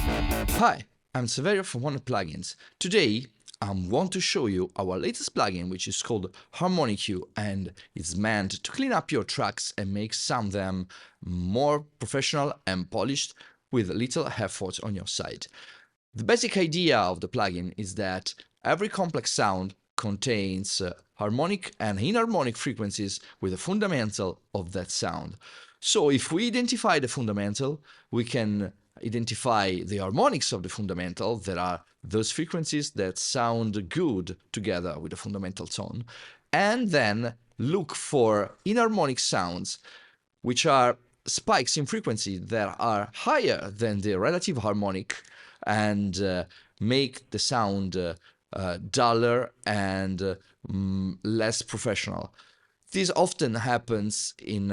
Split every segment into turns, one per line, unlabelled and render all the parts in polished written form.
Hi, I'm Severio from HoRNet Plugins. Today, I want to show you our latest plugin, which is called Harmonic Q, and it's meant to clean up your tracks and make some of them more professional and polished with little effort on your side. The basic idea of the plugin is that every complex sound contains harmonic and inharmonic frequencies with a fundamental of that sound. So if we identify the fundamental, we can identify the harmonics of the fundamental, that are those frequencies that sound good together with the fundamental tone, and then look for inharmonic sounds, which are spikes in frequency that are higher than the relative harmonic and make the sound duller and less professional. This often happens in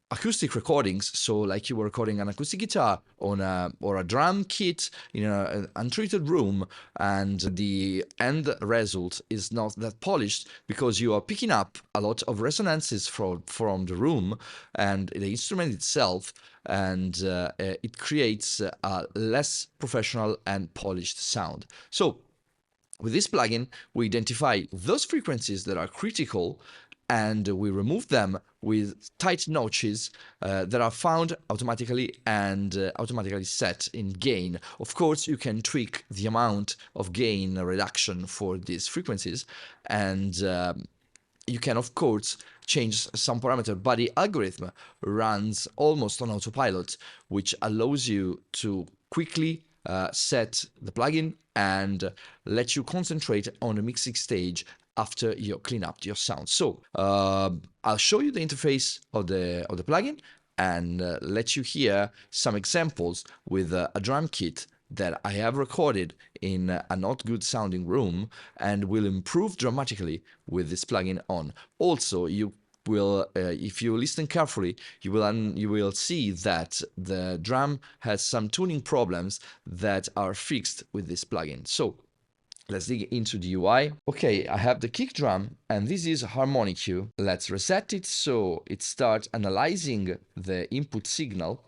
acoustic recordings, so like you were recording an acoustic guitar on or a drum kit in an untreated room, and the end result is not that polished because you are picking up a lot of resonances from the room and the instrument itself, and it creates a less professional and polished sound. So with this plugin, we identify those frequencies that are critical and we remove them with tight notches that are found automatically and automatically set in gain. Of course, you can tweak the amount of gain reduction for these frequencies, and you can, of course, change some parameter, but the algorithm runs almost on autopilot, which allows you to quickly set the plugin and let you concentrate on the mixing stage after you clean up your sound. So I'll show you the interface of the plugin and let you hear some examples with a drum kit that I have recorded in a not good sounding room and will improve dramatically with this plugin on. Also, you will, if you listen carefully, you will see that the drum has some tuning problems that are fixed with this plugin. So let's dig into the UI. Okay, I have the kick drum, and this is Harmonic Q. Let's reset it so it starts analyzing the input signal,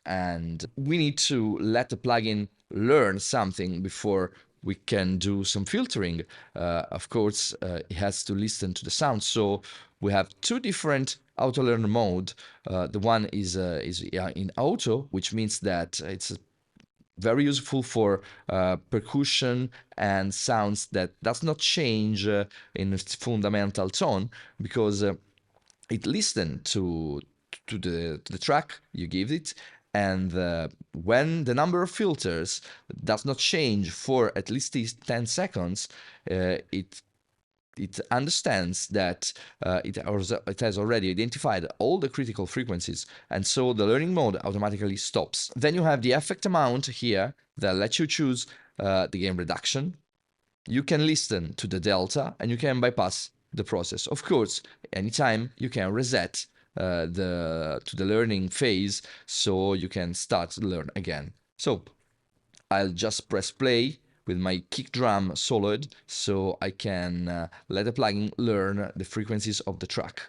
and we need to let the plugin learn something before we can do some filtering. Of course, it has to listen to the sound. So we have two different auto learn mode. The one is in auto, which means that it's very useful for percussion and sounds that does not change in its fundamental tone, because it listens to the track you give it, and when the number of filters does not change for at least 10 seconds, it understands that it has already identified all the critical frequencies, and so the learning mode automatically stops. Then you have the effect amount here that lets you choose the gain reduction. You can listen to the delta and you can bypass the process. Of course, anytime you can reset to the learning phase so you can start to learn again. So I'll just press play with my kick drum solid so I can let the plugin learn the frequencies of the track.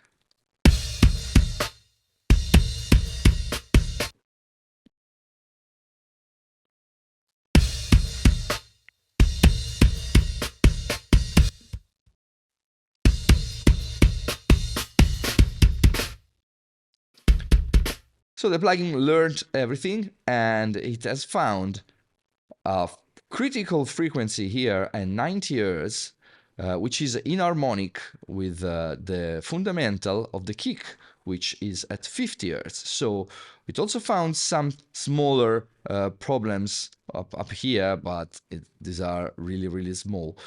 So the plugin learned everything, and it has found a critical frequency here at 90 Hz, which is inharmonic with the fundamental of the kick, which is at 50 Hz. So it also found some smaller problems up here, but these are really, really small.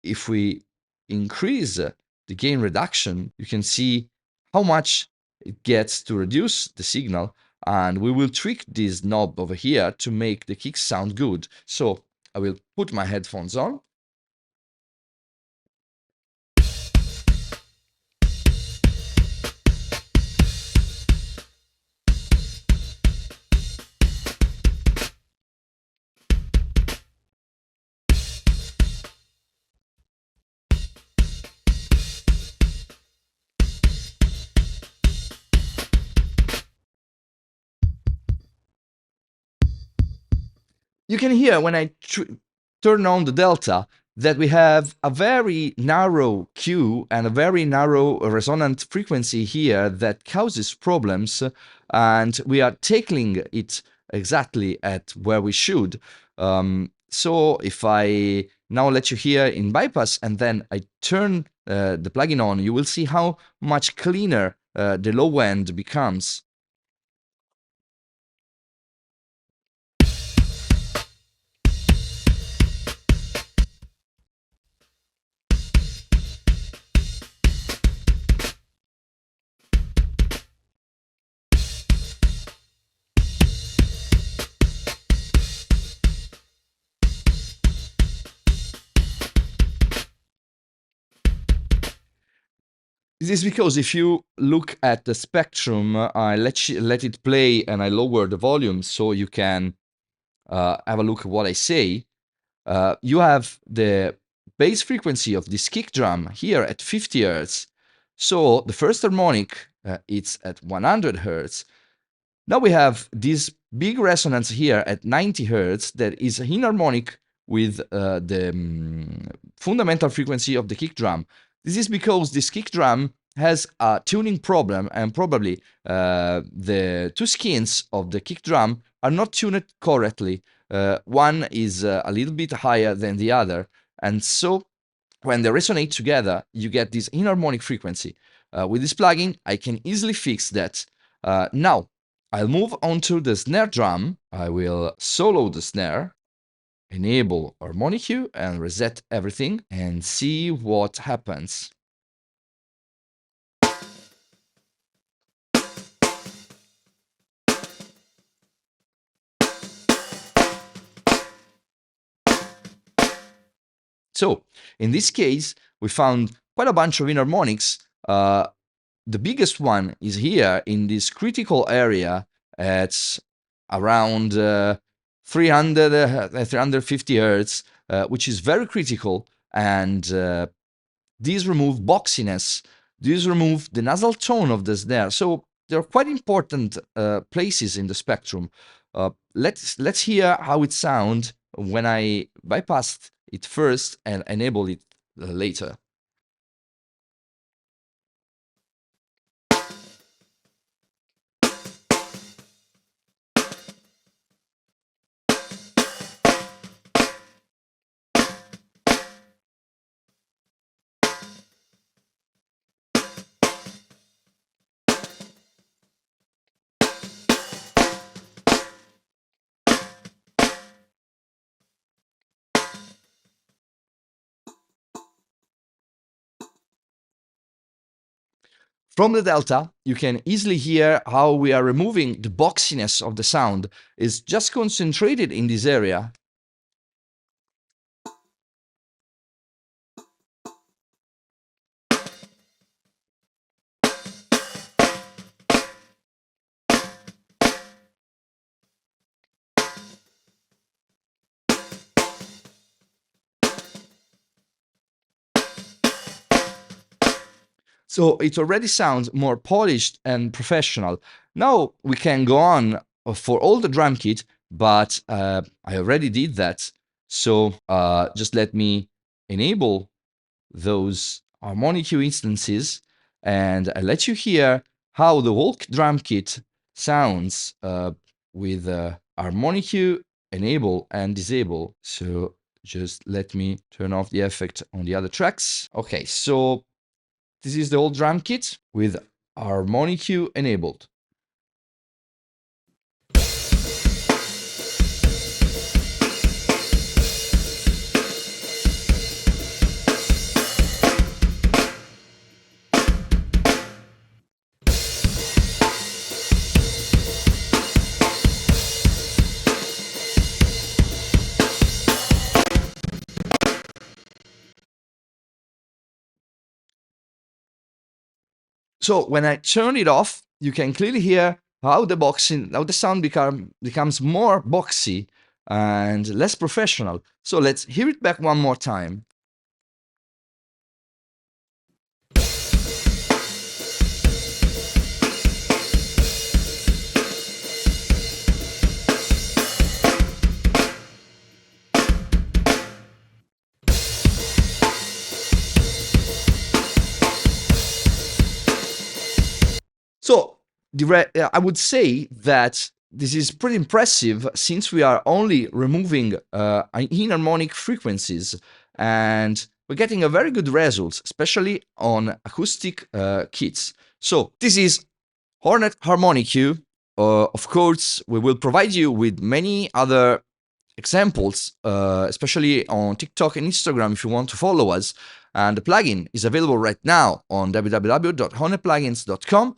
If we increase the gain reduction, you can see how much it gets to reduce the signal, and we will tweak this knob over here to make the kick sound good. So I will put my headphones on. you can hear when I turn on the delta that we have a very narrow Q and a very narrow resonant frequency here that causes problems, and we are tackling it exactly at where we should. So if I now let you hear in bypass and then I turn the plugin on, you will see how much cleaner the low end becomes. This is because if you look at the spectrum, I let it play and I lower the volume so you can have a look at what I say. You have the bass frequency of this kick drum here at 50 Hz. So the first harmonic, it's at 100 Hz. Now we have this big resonance here at 90 Hz that is inharmonic with the fundamental frequency of the kick drum. This is because this kick drum has a tuning problem, and probably the two skins of the kick drum are not tuned correctly. One is a little bit higher than the other, and so when they resonate together, you get this inharmonic frequency. With this plugin, I can easily fix that. Now, I'll move on to the snare drum. I will solo the snare, enable Harmonic Q, and reset everything, and see what happens. So, in this case, we found quite a bunch of inharmonics. The biggest one is here in this critical area at around 350 Hertz, which is very critical, and these remove boxiness, these remove the nasal tone of the snare. So they're quite important places in the spectrum. Let's hear how it sounds when I bypassed it first and enable it later. From the delta, you can easily hear how we are removing the boxiness of the sound. It's just concentrated in this area. So it already sounds more polished and professional. Now we can go on for all the drum kit, but I already did that. So just let me enable those Harmonic Q instances, and I let you hear how the whole drum kit sounds with Harmonic Q enable and disable. So just let me turn off the effect on the other tracks. Okay, so this is the old drum kit with Harmonic Q enabled. So when I turn it off, you can clearly hear how the sound becomes more boxy and less professional. So let's hear it back one more time. I would say that this is pretty impressive since we are only removing inharmonic frequencies, and we're getting a very good result, especially on acoustic kits. So this is HoRNet HarmoniQ. Of course, we will provide you with many other examples, especially on TikTok and Instagram if you want to follow us. And the plugin is available right now on www.hornetplugins.com.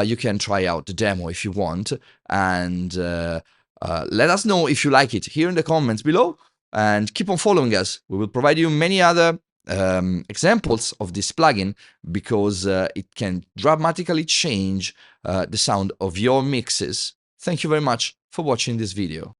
You can try out the demo if you want, and let us know if you like it here in the comments below, and keep on following us. We will provide you many other examples of this plugin because it can dramatically change the sound of your mixes. Thank you very much for watching this video.